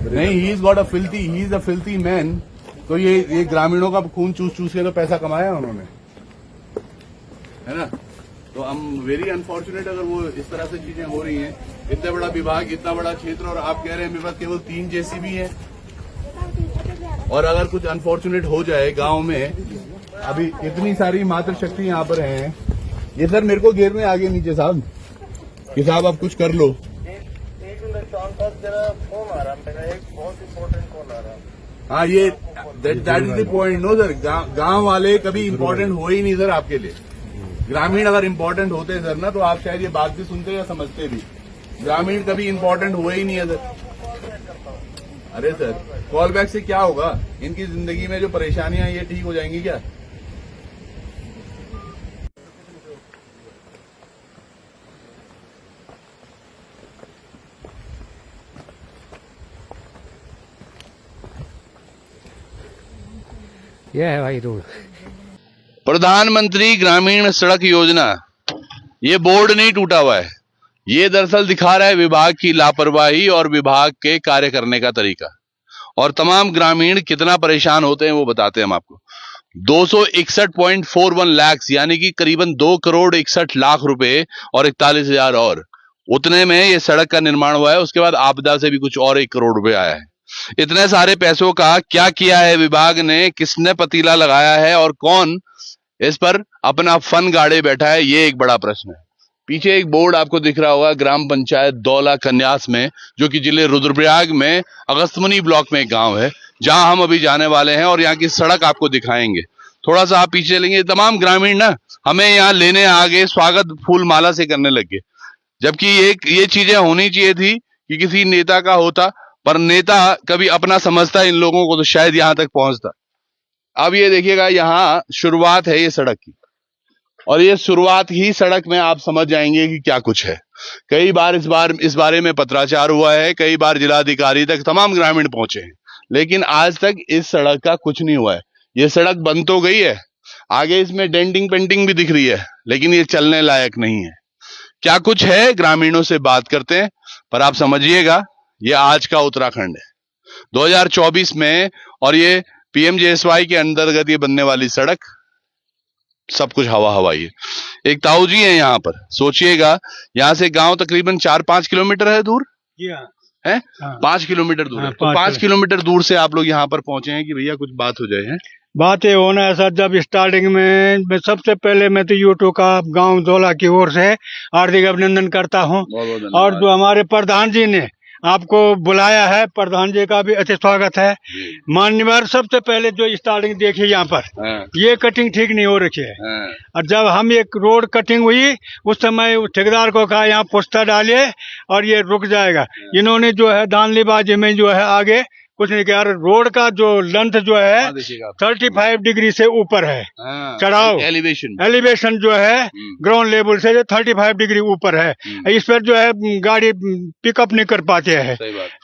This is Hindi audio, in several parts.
नहीं, he is a filthy man. तो ये ग्रामीणों का खून चूस चूस के तो पैसा कमाया उन्होंने, है ना। तो हम वेरी अनफॉर्चुनेट अगर वो इस तरह से चीजें हो रही हैं। इतना बड़ा विभाग, इतना बड़ा क्षेत्र, और आप कह रहे हैं मेरे पास केवल 3 जेसीबी है। और अगर कुछ अनफॉर्चुनेट हो जाए गांव में, अभी इतनी सारी मातृशक्ति यहाँ पर हैं। ये सर मेरे को घेरने आगे नीचे साहब कि साहब आप कुछ कर लो। एक मिनट जरा फोन आ रहा है मेरा, एक बहुत इंपॉर्टेंट फोन आ रहा है। हाँ, ये that is the point. No sir, गांव वाले कभी इम्पोर्टेंट हो ही नहीं सर आपके लिए। ग्रामीण अगर इम्पोर्टेंट होते सर ना, तो आप शायद ये बात भी सुनते या समझते भी। ग्रामीण कभी इम्पोर्टेंट हुए ही नहीं है सर। अरे सर, कॉल बैक से क्या होगा? इनकी जिंदगी में जो परेशानियां ये ठीक हो जाएंगी क्या? यह है भाई रोड। प्रधानमंत्री ग्रामीण सड़क योजना, ये बोर्ड नहीं टूटा हुआ है। ये दरअसल दिखा रहा है विभाग की लापरवाही और विभाग के कार्य करने का तरीका। और तमाम ग्रामीण कितना परेशान होते हैं वो बताते हैं हम आपको। 261.41 लाख यानी कि करीबन 2,61,00,000 रुपए और 41,000 और उतने में ये सड़क का निर्माण हुआ है। उसके बाद आपदा से भी कुछ और 1 करोड़ रुपए आया है। इतने सारे पैसों का क्या किया है विभाग ने, किसने पतीला लगाया है और कौन इस पर अपना फन गाड़े बैठा है, ये एक बड़ा प्रश्न है। पीछे एक बोर्ड आपको दिख रहा होगा, ग्राम पंचायत दौला कन्यास में, जो कि जिले रुद्रप्रयाग में अगस्तमुनि ब्लॉक में एक गांव है, जहां हम अभी जाने वाले हैं और यहाँ की सड़क आपको दिखाएंगे। थोड़ा सा आप पीछे चलेंगे, तमाम ग्रामीण ना हमें यहाँ लेने आ गए, स्वागत फूल माला से करने लग गए। जबकि ये चीजें होनी चाहिए थी कि किसी नेता का होता, पर नेता कभी अपना समझता इन लोगों को तो शायद यहां तक पहुंचता। अब ये देखिएगा, यहाँ शुरुआत है ये सड़क की, और ये शुरुआत ही सड़क में आप समझ जाएंगे कि क्या कुछ है। कई बार इस बारे में पत्राचार हुआ है, कई बार जिलाधिकारी तक तमाम ग्रामीण पहुंचे हैं, लेकिन आज तक इस सड़क का कुछ नहीं हुआ है। ये सड़क बन तो गई है, आगे इसमें डेंटिंग पेंटिंग भी दिख रही है, लेकिन ये चलने लायक नहीं है। क्या कुछ है, ग्रामीणों से बात करते हैं। पर आप समझिएगा, ये आज का उत्तराखंड है 2024 में, और ये पीएमजेएसवाई के अंतर्गत ये बनने वाली सड़क, सब कुछ हवा हवाई है। एक ताऊ जी है यहाँ पर, सोचिएगा, यहाँ से गांव तकरीबन 4-5 किलोमीटर है दूर है। 5 किलोमीटर दूर है। तो 5 किलोमीटर दूर से आप लोग यहाँ पर पहुंचे हैं कि भैया कुछ बात हो जाए। है बात ये होना है सर, जब स्टार्टिंग में सबसे पहले मैं तो यूट्यूब का गांव दौला की ओर से हार्दिक अभिनंदन करता हूं। और जो हमारे प्रधान जी ने आपको बुलाया है, प्रधान जी का भी अच्छे स्वागत है। मान्यवर, सबसे पहले जो स्टार्टिंग देखिए यहाँ पर, ये कटिंग ठीक नहीं हो रखी है। और जब हम एक रोड कटिंग हुई, उस समय ठेकेदार को कहा यहाँ पुस्ता डालिए और ये रुक जाएगा। इन्होंने जो है धांधलीबाजी में जो है आगे कुछ नहीं किया। रोड का जो लेंथ जो है 35 डिग्री से ऊपर है, चढ़ाव एलिवेशन जो है ग्राउंड लेवल से 35 डिग्री ऊपर है। इस पर जो है गाड़ी पिकअप नहीं कर पाते हैं।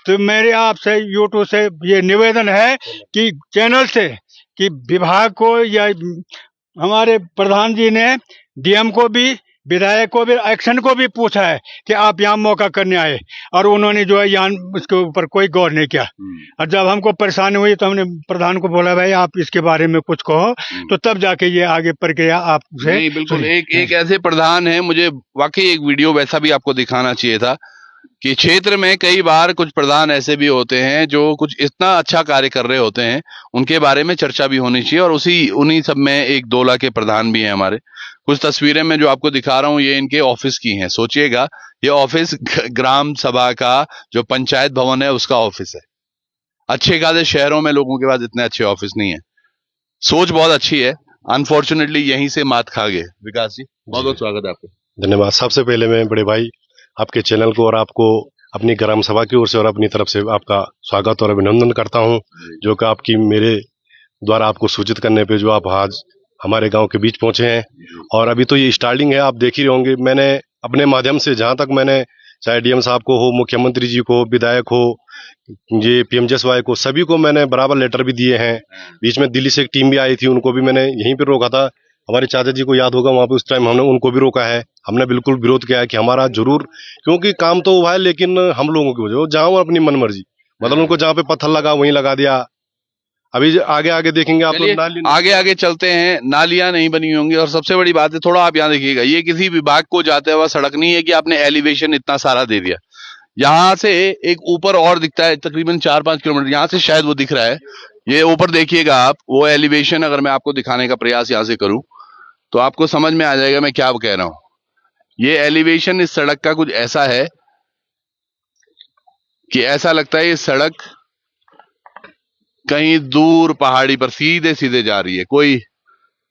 तो मेरे आपसे यूट्यूब से ये निवेदन है कि चैनल से, कि विभाग को या हमारे प्रधान जी ने डीएम को भी, विधायक को भी, एक्शन को भी पूछा है कि आप यहाँ मौका करने आए, और उन्होंने जो है यहाँ इसके ऊपर कोई गौर नहीं किया। और जब हमको परेशानी हुई तो हमने प्रधान को बोला, भाई आप इसके बारे में कुछ कहो, तो तब जाके ये आगे प्रक्रिया आपसे। नहीं, बिल्कुल एक ऐसे प्रधान है, मुझे वाकई एक वीडियो वैसा भी आपको दिखाना चाहिए था कि क्षेत्र में कई बार कुछ प्रधान ऐसे भी होते हैं जो कुछ इतना अच्छा कार्य कर रहे होते हैं, उनके बारे में चर्चा भी होनी चाहिए। और उन्हीं सब में एक दौला के प्रधान भी हैं हमारे। कुछ तस्वीरें में जो आपको दिखा रहा हूं, ये इनके ऑफिस की हैं। सोचिएगा, ये ऑफिस ग्राम सभा का जो पंचायत भवन है उसका ऑफिस है। अच्छे खासे शहरों में लोगों के पास इतने अच्छे ऑफिस नहीं है। सोच बहुत अच्छी है, अनफॉर्चुनेटली यहीं से मात खा गए। विकास जी, बहुत बहुत स्वागत है आपको। धन्यवाद। सबसे पहले मैं बड़े भाई आपके चैनल को और आपको अपनी ग्राम सभा की ओर से और अपनी तरफ से आपका स्वागत और अभिनंदन करता हूं, जो कि आपकी मेरे द्वारा आपको सूचित करने पे जो आप आज हमारे गांव के बीच पहुंचे हैं। और अभी तो ये स्टार्टिंग है, आप देख ही रहे होंगे। मैंने अपने माध्यम से जहां तक मैंने, चाहे डीएम साहब को हो, मुख्यमंत्री जी को, विधायक हो, ये पीएमजेएसवाई को, सभी को मैंने बराबर लेटर भी दिए हैं। बीच में दिल्ली से एक टीम भी आई थी, उनको भी मैंने यहीं पर रोका था। हमारे चाचा जी को याद होगा, वहां पे उस टाइम हमने उनको भी रोका है। हमने बिल्कुल विरोध किया है कि हमारा जरूर, क्योंकि काम तो हुआ है लेकिन हम लोगों की वजह, जाओ अपनी मनमर्जी, मतलब उनको जहाँ पे पत्थर लगा वहीं लगा दिया। अभी आगे आगे देखेंगे आप चलिए, लोग आगे आगे चलते हैं। नालियां नहीं बनी होंगी, और सबसे बड़ी बात है, थोड़ा आप यहाँ देखिएगा, ये किसी विभाग को जाते हुआ सड़क नहीं है कि आपने एलिवेशन इतना सारा दे दिया। यहाँ से एक ऊपर और दिखता है तकरीबन 4-5 किलोमीटर, यहाँ से शायद वो दिख रहा है। ये ऊपर देखिएगा आप, वो एलिवेशन अगर मैं आपको दिखाने का प्रयास यहाँ से करूं तो आपको समझ में आ जाएगा मैं क्या कह रहा हूं। ये एलिवेशन इस सड़क का कुछ ऐसा है कि ऐसा लगता है ये सड़क कहीं दूर पहाड़ी पर सीधे सीधे जा रही है। कोई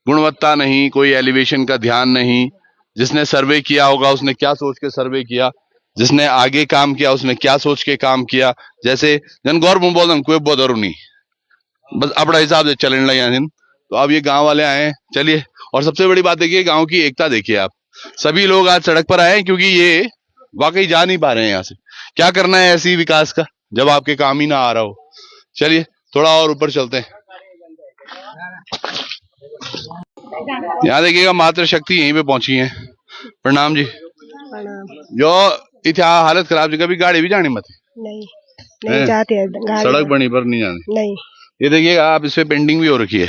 गुणवत्ता नहीं, कोई एलिवेशन का ध्यान नहीं। जिसने सर्वे किया होगा उसने क्या सोच के सर्वे किया, जिसने आगे काम किया उसने क्या सोच के काम किया। जैसे जन गौर बोल कोई बोधरुनी बस अपना हिसाब से चलने लगे। तो अब ये गांव वाले आए, चलिए। और सबसे बड़ी बात देखिए, गांव की एकता देखिए आप। सभी लोग आज सड़क पर आए क्योंकि ये वाकई जा नहीं पा रहे हैं यहाँ से। क्या करना है ऐसी विकास का जब आपके काम ही ना आ रहा हो। चलिए थोड़ा और ऊपर चलते हैं। यहाँ देखिएगा मातृ शक्ति यहीं पे पहुंची है। प्रणाम जी। जो इतना हालत खराब जगह भी गाड़ी भी जानी मत नहीं जाते हैं सड़क बनी पर नहीं जानी। नहीं। ये देखिएगा आप, इस पे पेंटिंग भी हो रखी है।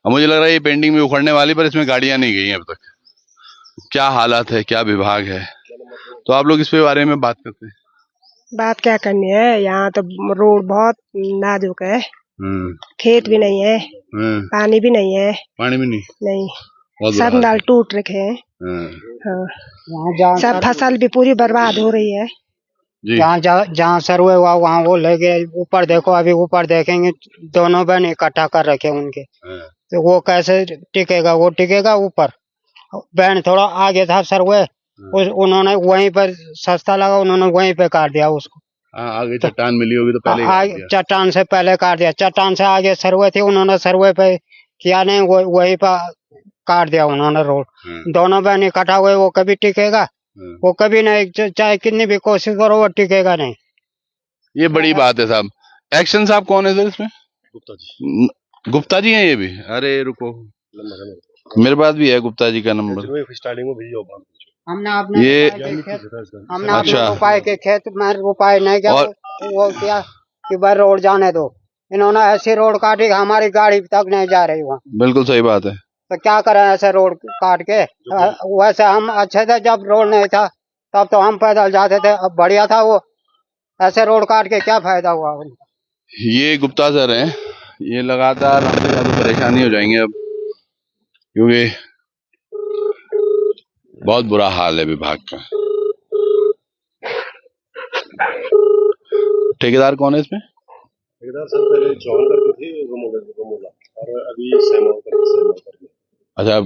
अब मुझे लग रहा है ये पेंटिंग भी उखड़ने वाली, पर इसमें गाड़ियां नहीं गई हैं अब तक। क्या हालात है, क्या विभाग है। तो आप लोग इस पे बारे में बात करते हैं। बात क्या करनी है, यहाँ तो रोड बहुत नाजुक है। खेत भी नहीं है, पानी भी नहीं है। पानी भी नहीं, सब नाल टूट रखे हैं। हाँ। सब फसल भी पूरी बर्बाद हो रही है। जहाँ सर्वे हुआ वहाँ वो ले गए। ऊपर देखो, अभी ऊपर देखेंगे दोनों बहन इकट्ठा कर रखे उनके, तो वो कैसे टिकेगा। वो टिकेगा ऊपर। बहन थोड़ा आगे था सर्वे, उन्होंने वहीं पर सस्ता लगा, उन्होंने वहीं पे काट दिया उसको। आगे चट्टान मिली होगी तो पहले चट्टान से पहले काट दिया। चट्टान से आगे सर्वे थी, उन्होंने सर्वे पे किया नहीं, वहीं पर काट दिया उन्होंने रोड। दोनों बहन इकट्ठा हुए, वो कभी टिकेगा? वो कभी नहीं, चाहे कितनी भी कोशिश करो वो टिकेगा नहीं। ये बड़ी बात है साहब। एक्शन साहब कौन है सर इसमें? गुप्ता जी। गुप्ता जी हैं ये भी? अरे रुको, मेरे पास भी है गुप्ता जी का नंबर। स्टार्टिंग में भेजो। हमने अपने ये अपने रुपए के खेत में रुपए नहीं किया, वो किया कि भाई रोड जाने दो। इन्होंने ऐसी रोड काटी हमारी गाड़ी तक नहीं जा रही वहाँ। बिल्कुल सही बात है। तो क्या करें ऐसे रोड काट के। वैसे हम अच्छे थे जब रोड नहीं था, तब तो हम पैदल जाते थे, अब बढ़िया था वो। ऐसे रोड काट के क्या फायदा हुआ। ये गुप्ता सर हैं, ये लगातार हमसे ज्यादा परेशानी हो जाएंगे अब, क्योंकि बहुत बुरा हाल है विभाग का। ठेकेदार कौन है इसमें? ठेकेदार सर पहले चौहान करके थे, रोमोला, और अभी सेमोल करके। अच्छा,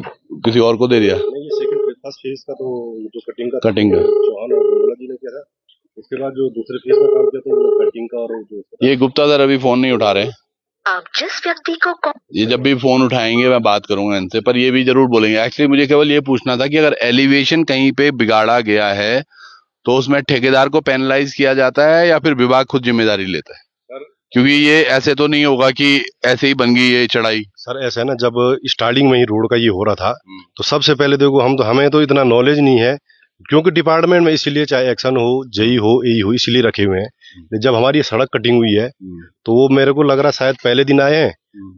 किसी और को दे दिया? नहीं, ये सेकंड फर्स्ट फेज का तो जो कटिंग का चौहान और रोमोला जी ने किया था। उसके बाद जो दूसरे फेज में काम किया तो वो कटिंग का। और जो ये गुप्ता सर अभी फोन नहीं उठा रहे। आप जिस व्यक्ति को ये जब भी फोन उठाएंगे मैं बात करूंगा इनसे, पर ये भी जरूर बोलेंगे। एक्चुअली मुझे केवल ये पूछना था कि अगर एलिवेशन कहीं पे बिगाड़ा गया है तो उसमें ठेकेदार को पेनलाइज किया जाता है या फिर विभाग खुद जिम्मेदारी लेता है? क्योंकि ये ऐसे तो नहीं होगा कि ऐसे ही बन गई ये चढ़ाई। सर ऐसा है ना, जब स्टार्टिंग में ही रोड का ये हो रहा था तो सबसे पहले देखो हमें तो इतना नॉलेज नहीं है, क्योंकि डिपार्टमेंट में इसलिए चाहे एक्शन हो, जेई हो, एई हो, इसीलिए रखे हुए हैं। जब हमारी सड़क कटिंग हुई है तो वो मेरे को लग रहा शायद पहले दिन आए हैं,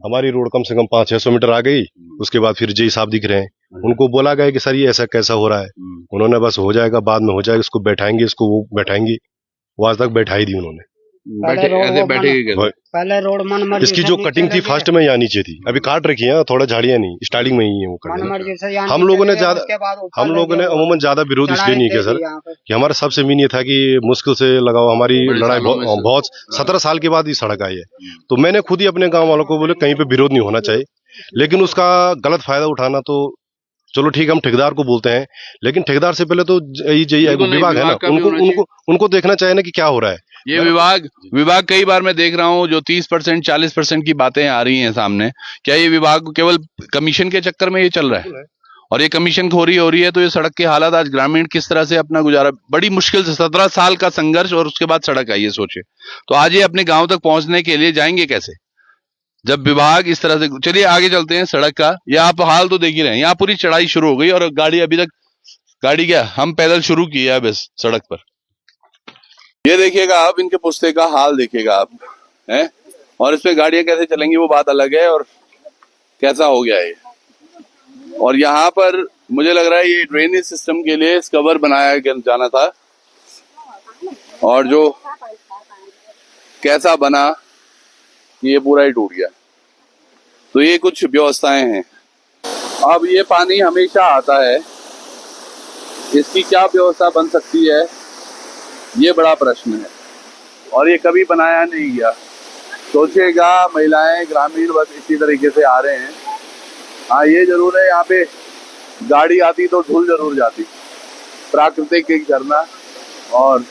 हमारी रोड कम से कम 500-600 मीटर आ गई। उसके बाद फिर जेई साहब दिख रहे हैं, उनको बोला गया कि सर ये ऐसा कैसा हो रहा है। उन्होंने बस हो जाएगा, बाद में हो जाएगा, इसको बैठाएंगे, इसको वो बैठाएंगे। वो आज तक बैठाई दी उन्होंने। पहले रोड मन इसकी जो कटिंग थी फर्स्ट में यहाँ नीचे थी, अभी काट रखी है, थोड़ा झाड़ियां नहीं, स्टार्टिंग में ही है वो कटिंग। हम लोगों ने अमूमन ज्यादा विरोध इसलिए नहीं किया सर कि हमारा सबसे मेन ये था कि मुश्किल से लगाओ, हमारी लड़ाई बहुत 17 साल के बाद ये सड़क आई है। तो मैंने खुद ही अपने गाँव वालों को बोले कहीं पे विरोध नहीं होना चाहिए, लेकिन उसका गलत फायदा उठाना तो चलो ठीक है, हम ठेकेदार को बोलते हैं, लेकिन ठेकेदार से पहले तो विभाग है ना, उनको देखना चाहिए ना कि क्या हो रहा है। ये विभाग कई बार मैं देख रहा हूँ जो 30% 40% की बातें आ रही हैं सामने, क्या ये विभाग केवल कमीशन के चक्कर में ये चल रहा है? और ये कमीशन खोरी हो रही है तो ये सड़क के हालात आज ग्रामीण किस तरह से अपना गुजारा, बड़ी मुश्किल से 17 साल का संघर्ष और उसके बाद सड़क आई है, सोचे तो आज ये अपने गांव तक पहुंचने के लिए जाएंगे कैसे जब विभाग इस तरह से। चलिए आगे चलते हैं। सड़क का ये आप हाल तो देख ही रहे हैं, यहाँ पूरी चढ़ाई शुरू हो गई और गाड़ी अभी तक, गाड़ी क्या हम पैदल शुरू किया है बस सड़क पर। ये देखिएगा आप, इनके पुश्ते का हाल देखिएगा आप, हैं? और इसमें गाड़ियां कैसे चलेंगी वो बात अलग है, और कैसा हो गया ये। और यहाँ पर मुझे लग रहा है ये ड्रेनेज सिस्टम के लिए कवर बनाया जाना था, और जो कैसा बना ये पूरा ही टूट गया। तो ये कुछ व्यवस्थाएं हैं। अब ये पानी हमेशा आता है, इसकी क्या व्यवस्था बन सकती है ये बड़ा प्रश्न है, और ये कभी बनाया नहीं गया। सोचिएगा, महिलाएं ग्रामीण बस इसी तरीके से आ रहे हैं। हाँ ये जरूर है, यहाँ पे गाड़ी आती तो धुल जरूर जाती, प्राकृतिक एक झरना, और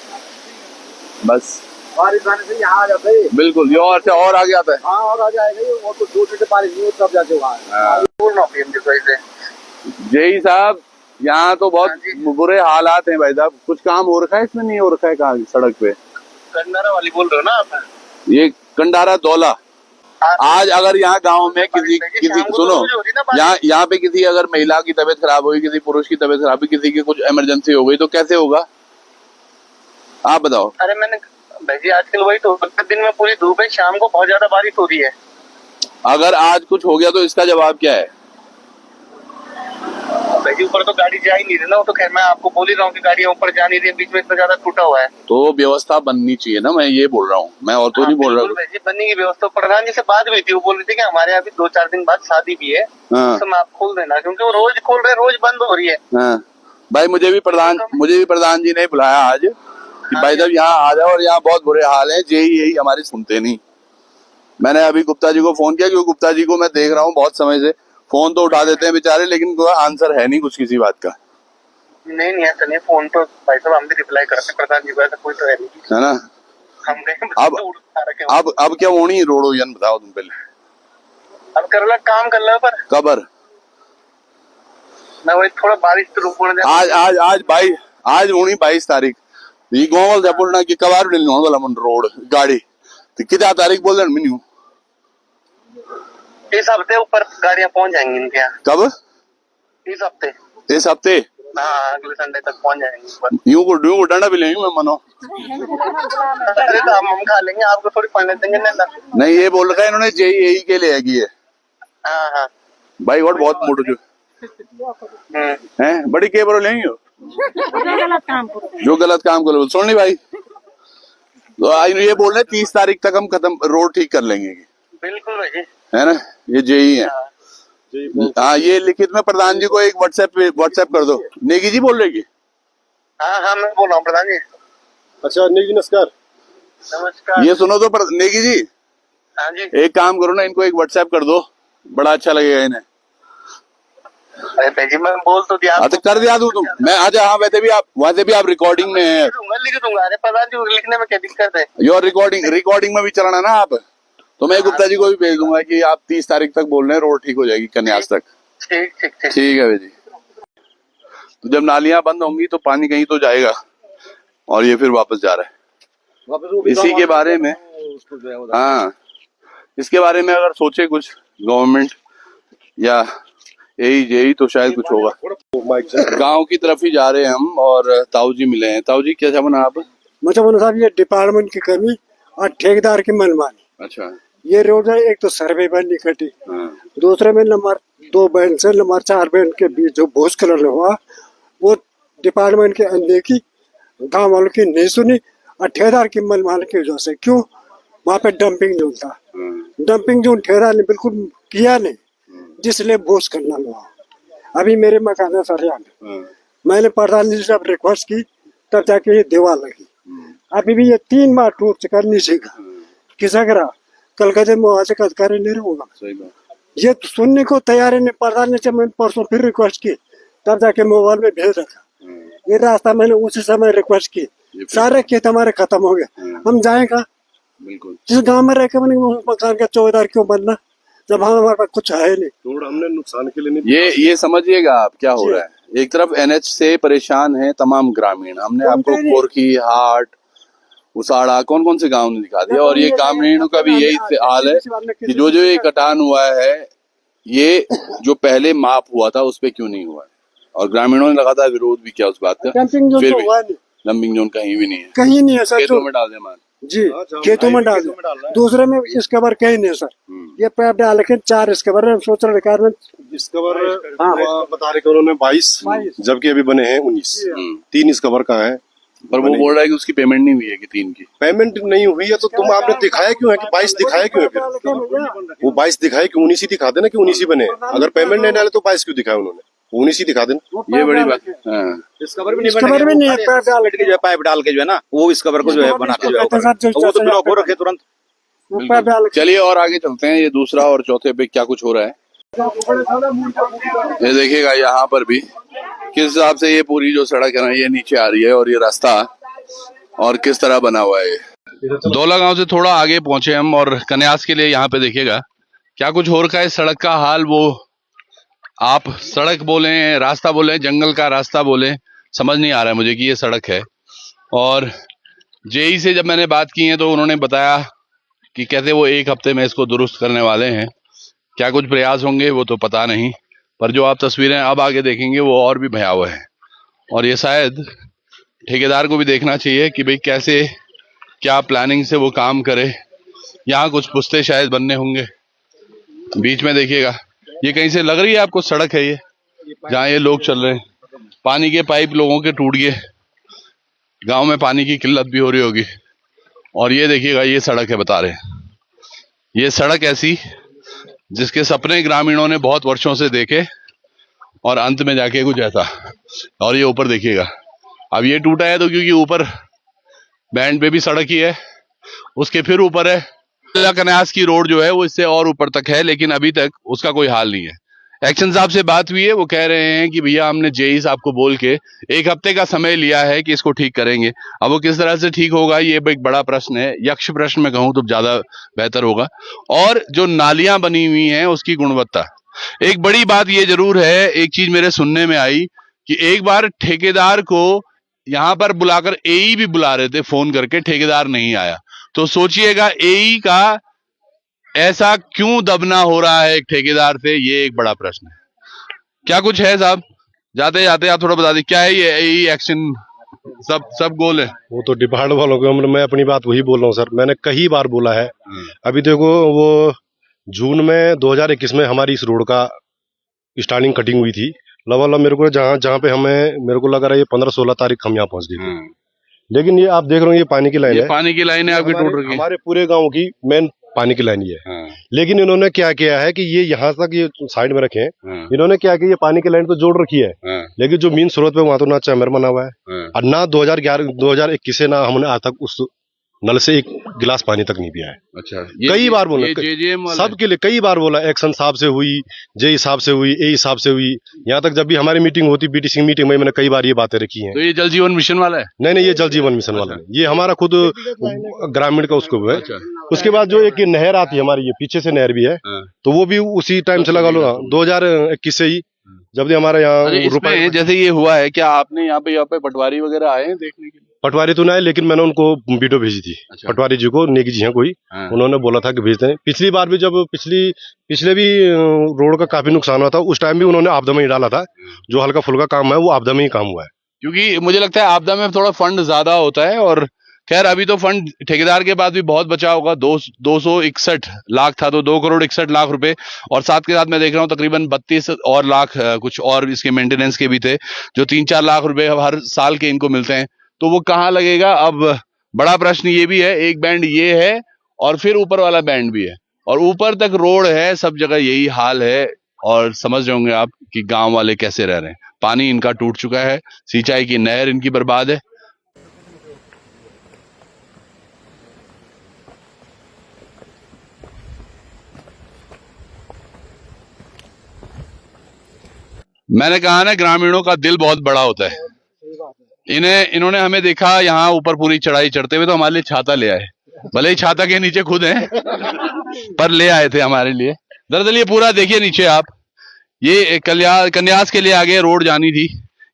बस बारिश आने से यहाँ आ जाते हैं। बिल्कुल, ये और से और आगे आता है। हाँ और आ जाएगा ये, वो तो दूसरे से बारिश नहीं तब जाके वहाँ जय साहब, यहाँ तो बहुत बुरे हालात हैं भाई साहब। कुछ काम हो रखा है इसमें? नहीं हो रखा है कहाँ सड़क पे? कंडारा वाली बोल रहे हो ना आप? ये कंडारा दौला। आज अगर यहाँ गांव में किसी सुनो, यहाँ पे किसी अगर महिला की तबीयत खराब हुई, किसी पुरुष की तबीयत खराब हुई, किसी की कुछ इमरजेंसी हो गई तो कैसे होगा आप बताओ? अरे मैंने भाई जी आजकल वही तो, दिन में पूरी धूप है, शाम को बहुत ज्यादा बारिश हो रही है। अगर आज कुछ हो गया तो इसका जवाब क्या है? भाई जी ऊपर तो गाड़ी जा ही नहीं रही ना, वो तो खैर मैं आपको बोल ही रहा हूँ कि गाड़ियाँ ऊपर जा नहीं रही, बीच में इतना ज्यादा टूटा हुआ है। तो व्यवस्था बननी चाहिए ना, मैं ये बोल रहा हूँ, मैं और तो नहीं बोल रहा हूँ। भाई जी बनने की व्यवस्था, प्रधान जी से बात हुई थी, वो बोल रही थी कि हमारे यहाँ भी 2-4 दिन बाद शादी भी है, तो आप खोल देना, क्योंकि वो रोज खोल रहे, रोज बंद हो रही है। भाई मुझे भी प्रधान जी ने बुलाया आज कि भाई साहब यहाँ आ जाओ, और यहाँ बहुत बुरे हाल है। यही हमारी सुनते नहीं। मैंने अभी गुप्ता जी को फोन किया, क्योंकि गुप्ता जी को मैं देख रहा हूँ बहुत समय से, फोन तो उठा देते हैं बेचारे, लेकिन कोई आंसर है नहीं कुछ किसी बात का। नहीं ऐसा नहीं, फोन तो भाई साहब हम भी रिप्लाई करते प्रधान जी को, ऐसा कोई तो है नहीं, है ना? हम अब क्या होनी रोड हो बताओ तुम पहले। अब कर ला काम कर ला पर कबर मैं वही थोड़ा बारिश तो रुक आज होनी 22 तारीख ये गोवल से बोलना कि कबार वाला मन रोड गाड़ी तो कितना तारीख बोल रहे मिनी इस हफ्ते ऊपर गाड़ियाँ पहुंच जाएंगी इनके यहाँ। कब? इस हफ्ते हाँ, अगले संडे तक पहुंच जाएंगे। यूं को डंडा भी लेंगे मैं मनो। अरे तो हम खा लेंगे, आपको थोड़ी पढ़ने देंगे ना। नहीं ये बोल रखा है इन्होंने जेईई के लिए है कि है। हाँ भाई और बहुत मोटो जो है बड़ी केबरो लेंगे जो गलत काम करो सुन ली भाई। तो ये बोल रहे 30 तारीख तक हम खत्म रोड ठीक कर लेंगे। बिल्कुल भाई, है ना? ये जेई है। हाँ ये लिखित में प्रधान जी को एक व्हाट्सएप कर दो। नेगी जी बोल रहे की? हाँ मैं बोल रहा हूँ प्रधान जी। अच्छा नेगी नमस्कार। ये सुनो तो नेगी जी, हाँ जी एक काम करो ना, इनको एक व्हाट्सएप कर दो, बड़ा अच्छा लगेगा इन्हें। अरे भाई जी मैं बोल तो दिया, तो कर दिया दूं तुम। मैं अच्छा हाँ वैसे भी आप रिकॉर्डिंग में है। लिख दूंगा। अरे प्रधान जी लिखने में क्या दिक्कत है? योर रिकॉर्डिंग में भी चलाना ना आप, तो मैं गुप्ता जी को भी भेज दूंगा कि आप 30 तारीख तक बोल रहे हैं रोड ठीक हो जाएगी कन्यास तक। ठीक है भाई जी। तो जब नालियां बंद होंगी तो पानी कहीं तो जाएगा, और ये फिर वापस जा रहा है। इसी के बारे में हाँ, इसके बारे में अगर सोचे कुछ गवर्नमेंट या यही तो शायद कुछ होगा। गांव की तरफ ही जा रहे हैं हम, और ताऊ जी मिले हैं। ताऊ जी क्या बना आप? मतलब साहब ये डिपार्टमेंट की कमी और ठेकेदार की मनमानी। अच्छा ये रोड है, एक तो सर्वे बैंड निकटी, दूसरे में नंबर 2 बैंड से नंबर 4 बैंड के बीच जो भूस्खलन हुआ वो डिपार्टमेंट के अंदर की गाँव वालों की नहीं सुनी, और ठेकेदार की मनमानी की वजह से। क्यों? वहाँ पे डंपिंग जोन था, डंपिंग जोन ठेकेदार ने बिल्कुल किया नहीं, जिसलिए भूस्खलन हुआ। अभी मेरे मकान है सरिया में, मैंने प्रधान जी से रिक्वेस्ट की तब जाके ये दीवार लगी। अभी भी ये 3 बार टूट चुका नीचे का, किसा करा कलकत्ते में वहां से अधिकारी नहीं होगा। ये तो सुनने को तैयार है नहीं। प्रधान जी से मैंने परसों फिर रिक्वेस्ट की, तब जाके मोबाइल में भेज रखा। ये रास्ता मैंने उसी समय रिक्वेस्ट की, सारे खेत हमारे खत्म हो गए, हम जाएगा जिस गांव में रहकर मैंने मकान का चौकीदार क्यों बनना जब हमारे पास कुछ है नहीं। रोड हमने नुकसान के लिए नहीं। ये समझिएगा आप क्या हो रहा है। एक तरफ NH से परेशान है तमाम ग्रामीण, हमने आपको कोरखी, हाट, उसाड़ा कौन से गांव ने दिखा दिया, और ये ग्रामीणों का भी यही हाल है कि जो ये कटान हुआ है ये जो पहले माप हुआ था उस पे क्यों नहीं हुआ है, और ग्रामीणों ने लगातार विरोध भी किया उस बात का। फिर भी डंपिंग जोन कहीं भी नहीं है, कहीं नहीं है सर। खेतों में डाल दे माल। जी खेतों में डाल दो। दूसरे में इसकवर कहीं नहीं है सर। ये पैप डाल के 4 इसकवर है। सोच रहे रिक्वायरमेंट इसकवर बता रहे कि उन्होंने 22 जबकि अभी बने हैं 19। 3 इसकवर कहाँ है? पर वो बोल रहा है कि उसकी पेमेंट नहीं हुई है कि 3 की पेमेंट नहीं हुई है तो तुम आपने दिखाया क्यों है कि 22 दिखाया क्यों है? फिर वो 22 दिखाए कि 19 ही दिखा देना कि 19 ही बने। अगर पेमेंट नहीं डाले तो 22 क्यों दिखाया उन्होंने? 19 ही दिखा देना। ये बड़ी बात है। हाँ। इसकवर भी नहीं इसकवर भी नहीं है। पैप डाल के जो है पाइप डाल के जो है ना वो इसकवर को जो है बना के जो है तो वो तो ब्लॉक हो रखे तुरंत। पैप डाल के। चलिए और आगे चलते हैं, ये दूसरा और चौथे पे क्या कुछ हो रहा है ये देखिएगा। यहाँ पर भी किस हिसाब से ये पूरी जो सड़क है ना ये नीचे आ रही है और ये रास्ता और किस तरह बना हुआ है। ये दौला गांव से थोड़ा आगे पहुंचे हम और कन्यास के लिए यहाँ पे देखिएगा क्या कुछ हो रखा है। सड़क का हाल, वो आप सड़क बोले, रास्ता बोले, जंगल का रास्ता बोले, समझ नहीं आ रहा है मुझे कि ये सड़क है। और जेई से जब मैंने बात की है तो उन्होंने बताया कि कहते वो 1 हफ्ते में इसको दुरुस्त करने वाले हैं। क्या कुछ प्रयास होंगे वो तो पता नहीं, पर जो आप तस्वीरें अब आगे देखेंगे वो और भी भयावह है। और ये शायद ठेकेदार को भी देखना चाहिए कि भाई कैसे क्या प्लानिंग से वो काम करे। यहाँ कुछ पुस्ते शायद बनने होंगे बीच में। देखिएगा ये कहीं से लग रही है आपको सड़क है ये जहाँ ये लोग चल रहे हैं। पानी के पाइप लोगों के टूट गए, गांव में पानी की किल्लत भी हो रही होगी। और ये देखिएगा ये सड़क है, बता रहे हैं ये सड़क ऐसी जिसके सपने ग्रामीणों ने बहुत वर्षों से देखे और अंत में जाके कुछ ऐसा। और ये ऊपर देखिएगा, अब ये टूटा है तो क्योंकि ऊपर बैंड पे भी सड़क ही है, उसके फिर ऊपर है कन्यास की रोड जो है वो इससे और ऊपर तक है, लेकिन अभी तक उसका कोई हाल नहीं है। एक्शन साहब से बात हुई है, वो कह रहे हैं कि भैया हमने जेई साहब को बोल के 1 हफ्ते का समय लिया है कि इसको ठीक करेंगे। अब वो किस तरह से ठीक होगा ये एक बड़ा प्रश्न है, यक्ष प्रश्न में कहूँ तो ज्यादा बेहतर होगा। और जो नालियां बनी हुई हैं उसकी गुणवत्ता, एक बड़ी बात ये जरूर है, एक चीज मेरे सुनने में आई कि एक बार ठेकेदार को यहाँ पर बुलाकर एई भी बुला रहे थे फोन करके, ठेकेदार नहीं आया। तो सोचिएगा एई का ऐसा क्यों दबना हो रहा है एक ठेकेदार से, ये एक बड़ा प्रश्न है। क्या कुछ है साहब, जाते जाते आप थोड़ा बता दें क्या है ये एई एक्शन? सब गोल है वो तो डिपार्टमेंट वालों को, मैं अपनी बात वही बोल रहा हूँ सर। मैंने कई बार बोला है। अभी देखो वो जून में 2021 में हमारी इस रोड का स्टार्टिंग कटिंग हुई थी। लगभग मेरे को जहाँ पे मेरे को लग रहा है ये 15-16 तारीख हम यहाँ पहुंच गए थे। लेकिन ये आप देख रहे हो ये पानी की लाइन है, पानी की लाइन है आपकी टूट रही है। हमारे पूरे गांव की मेन पानी की लाइन है। लेकिन इन्होंने क्या किया है कि ये यहाँ तक ये साइड में रखे हैं। इन्होंने क्या किया, ये पानी की लाइन तो जोड़ रखी है, लेकिन जो मेन स्रोत पे वहां तो ना चैम्बर बना हुआ है और ना 2021 से ना हमने आज तक उस नल से एक गिलास पानी तक नहीं पिया है। अच्छा, कई बार बोला सबके लिए, कई बार बोला, एक्शन साहब से हुई, जे साहब से हुई, ए साहब से हुई, यहाँ तक जब भी हमारी मीटिंग होती बीटीसी मीटिंग में मैंने कई बार ये बातें रखी हैं। तो ये जल जीवन मिशन वाला है? नहीं, ये जल जीवन मिशन वाला है, ये हमारा खुद ग्रामीण का उसको है। उसके बाद जो एक नहर आती है हमारी, ये पीछे से नहर भी है, तो वो भी उसी टाइम से लगा लो 2021 से ही, जब भी हमारे यहाँ रुपए जैसे ये हुआ है। क्या आपने यहाँ पे पटवारी वगैरह आए हैं देखने के लिए? पटवारी तो नहीं आए, लेकिन मैंने उनको वीडियो भेजी थी। अच्छा। पटवारी जी को, नेगी जी हैं कोई, उन्होंने बोला था कि भेजते हैं। पिछली बार भी जब पिछले भी रोड का काफी नुकसान हुआ था, उस टाइम भी उन्होंने आपदा में ही डाला था। जो हल्का फुल्का काम है वो आपदा में ही काम हुआ है, क्योंकि मुझे लगता है आपदा में थोड़ा फंड ज्यादा होता है। और खैर अभी तो फंड ठेकेदार के पास भी बहुत बचा होगा, 261 लाख था तो 2 करोड़ 61 लाख रुपए, और साथ के साथ मैं देख रहा हूँ तकरीबन 32 और लाख कुछ और इसके मेंटेनेंस के भी थे, जो 3-4 लाख रुपए हर साल के इनको मिलते हैं। तो वो कहाँ लगेगा? अब बड़ा प्रश्न ये भी है, एक बैंड ये है और फिर ऊपर वाला बैंड भी है, और ऊपर तक रोड है, सब जगह यही हाल है। और समझ रहे होंगे आप कि गांव वाले कैसे रह रहे हैं। पानी इनका टूट चुका है, सिंचाई की नहर इनकी बर्बाद है। मैंने कहा ना, ग्रामीणों का दिल बहुत बड़ा होता है। इन्होंने हमें देखा यहाँ ऊपर पूरी चढ़ाई चढ़ते हुए, तो हमारे लिए छाता ले आए। भले ही छाता के नीचे खुद हैं, पर ले आए थे हमारे लिए। दरअसल ये पूरा देखिए नीचे आप, ये कन्यास के लिए आगे रोड जानी थी,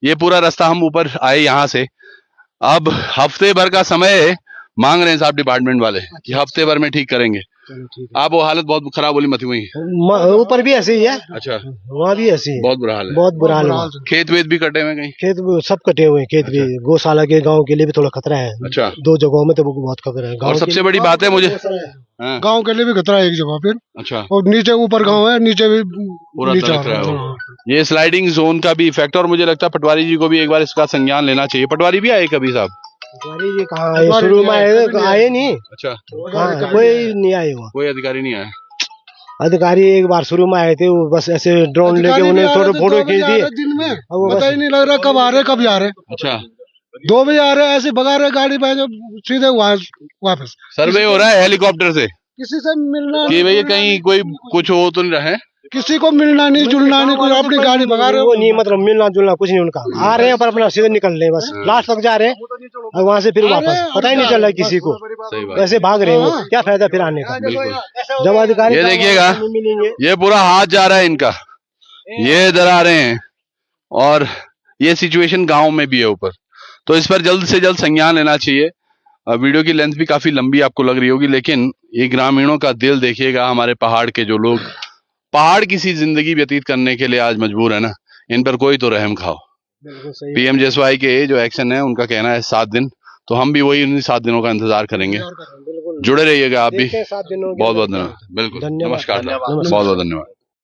ये पूरा रास्ता हम ऊपर आए यहाँ से। अब हफ्ते भर का समय मांग रहे हैं साहब डिपार्टमेंट वाले कि हफ्ते भर में ठीक करेंगे। आप वो हालत बहुत खराब बोली मथी हुई। ऊपर भी ऐसे ही है, अच्छा, वहाँ भी ऐसे ही है, बहुत बुरा हाल है। बहुत बुरा हाल है। खेत वेत भी कटे हुए कहीं? खेत सब कटे हुए हैं, खेत भी, गौशाला के गांव के लिए भी थोड़ा खतरा है। अच्छा, 2 जगहों में तो बहुत खतरा है। और सबसे बड़ी बात है मुझे, हाँ, गांव के लिए भी खतरा है एक जगह पे। अच्छा, और नीचे ऊपर गांव है, नीचे भी पूरा तरफ रहा है। ये स्लाइडिंग जोन का भी इफेक्ट, और मुझे लगता है पटवारी जी को भी एक बार इसका संज्ञान लेना चाहिए। पटवारी भी आए कभी साहब? पटवारी जी कहाँ आए, शुरू में आए नहीं। अच्छा, कोई नहीं आए, हुआ कोई अधिकारी नहीं आया। अधिकारी एक बार शुरू में आए थे, वो बस ऐसे ड्रोन लेके उन्हें थोड़े फोटो खींच दिए। दिन में पता ही नहीं लग रहा कब आ रहे कब जा रहे। अच्छा, 2 बजे आ रहे, ऐसे भगा रहे गाड़ी पे, सीधे वापस। सर्वे हो रहा है हेलीकॉप्टर से किसी से मिलना कि भैया कहीं कोई कुछ हो तो नहीं रहे, किसी को मिलना नहीं जुलना नहीं, कोई अपनी गाड़ी भगा रहे, वो नहीं, मतलब मिलना जुलना कुछ नहीं उनका। आ रहे हैं पर अपना सीधे निकल रहे, बस लास्ट तक जा रहे हैं और वहाँ से फिर वापस, पता ही नहीं चल रहा है किसी को, ऐसे भाग रहे हैं। क्या फायदा फिर आने का, जब अधिकारी। ये देखिएगा, ये पूरा हाथ जा रहा है इनका, ये इधर आ रहे हैं, और ये सिचुएशन गाँव में भी है ऊपर। तो इस पर जल्द से जल्द संज्ञान लेना चाहिए। वीडियो की लेंथ भी काफी लंबी आपको लग रही होगी, लेकिन ये ग्रामीणों का दिल देखिएगा। हमारे पहाड़ के जो लोग पहाड़ की सी जिंदगी व्यतीत करने के लिए आज मजबूर है ना, इन पर कोई तो रहम खाओ। PMJSY के जो एक्शन है, उनका कहना है 7 दिन, तो हम भी वही उन्हीं 7 दिनों का इंतजार करेंगे। जुड़े रहिएगा आप भी। बहुत बहुत धन्यवाद। बिल्कुल, नमस्कार, बहुत बहुत धन्यवाद।